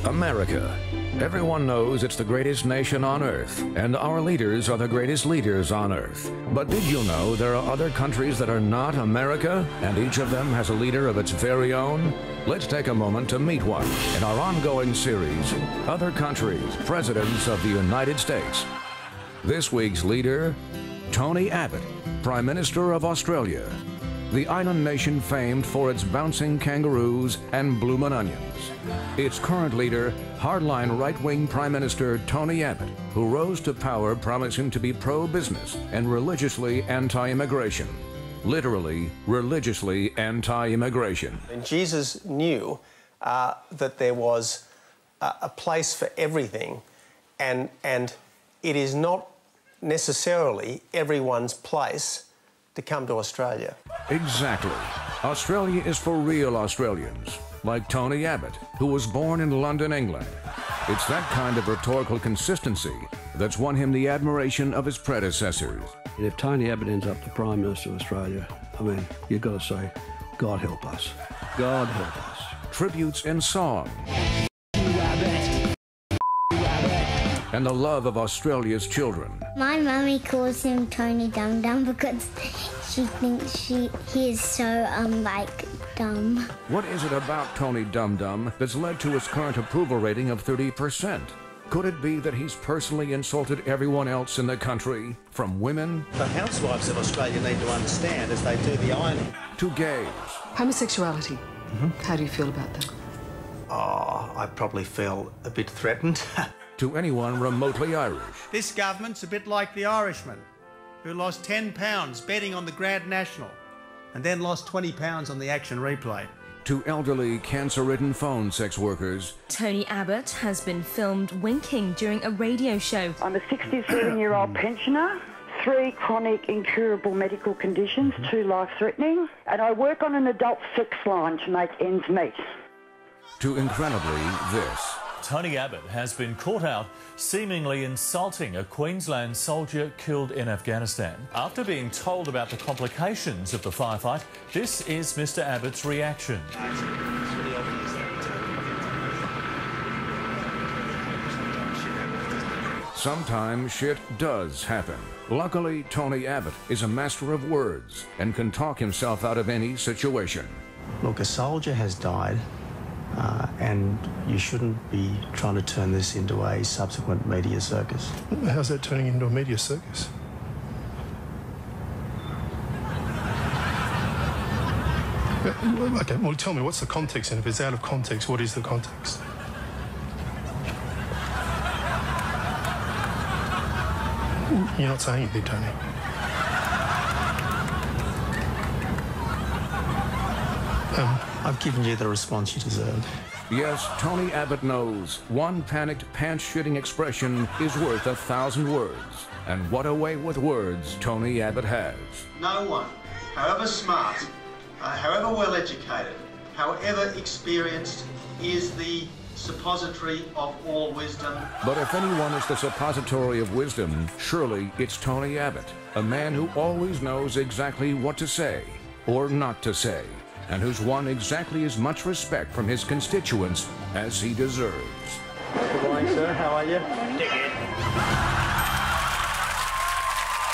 America. Everyone knows it's the greatest nation on earth, and our leaders are the greatest leaders on earth. But did you know there are other countries that are not America, and each of them has a leader of its very own? Let's take a moment to meet one in our ongoing series, Other Countries, Presidents of the United States. This week's leader, Tony Abbott, Prime Minister of Australia. The island nation famed for its bouncing kangaroos and bloomin' onions. Its current leader, hardline right-wing Prime Minister Tony Abbott, who rose to power promising to be pro-business and religiously anti-immigration. Literally, religiously anti-immigration. And Jesus knew that there was a place for everything, and it is not necessarily everyone's place to come to Australia. Exactly. Australia is for real Australians, like Tony Abbott, who was born in London, England. It's that kind of rhetorical consistency that's won him the admiration of his predecessors. And if Tony Abbott ends up the Prime Minister of Australia, I mean, you've got to say, God help us. God help us. Tributes in song. And the love of Australia's children. My mummy calls him Tony Dumb Dumb because she thinks he is so, dumb. What is it about Tony Dumb Dumb that's led to his current approval rating of 30%? Could it be that he's personally insulted everyone else in the country, from women... The housewives of Australia need to understand as they do the ironing. ...to gays. Homosexuality. How do you feel about that? Oh, I probably feel a bit threatened. To anyone remotely Irish. This government's a bit like the Irishman, who lost £10 betting on the Grand National and then lost £20 on the action replay. To elderly, cancer-ridden phone sex workers. Tony Abbott has been filmed winking during a radio show. I'm a 67-year-old pensioner, 3 chronic incurable medical conditions, 2 life-threatening, and I work on an adult sex line to make ends meet. To incredibly this. Tony Abbott has been caught out seemingly insulting a Queensland soldier killed in Afghanistan. After being told about the complications of the firefight, this is Mr. Abbott's reaction. Sometimes shit does happen. Luckily, Tony Abbott is a master of words and can talk himself out of any situation. Look, a soldier has died. And you shouldn't be trying to turn this into a subsequent media circus. How's that turning into a media circus? Okay, well, tell me, what's the context? And if it's out of context, what is the context? You're not saying anything, Tony. I've given you the response you deserved. Yes, Tony Abbott knows one panicked, pants-shitting expression is worth 1,000 words. And what a way with words Tony Abbott has. No one, however smart, however well-educated, however experienced, is the suppository of all wisdom. But if anyone is the suppository of wisdom, surely it's Tony Abbott, a man who always knows exactly what to say or not to say, and who's won exactly as much respect from his constituents as he deserves. Good morning, sir. How are you?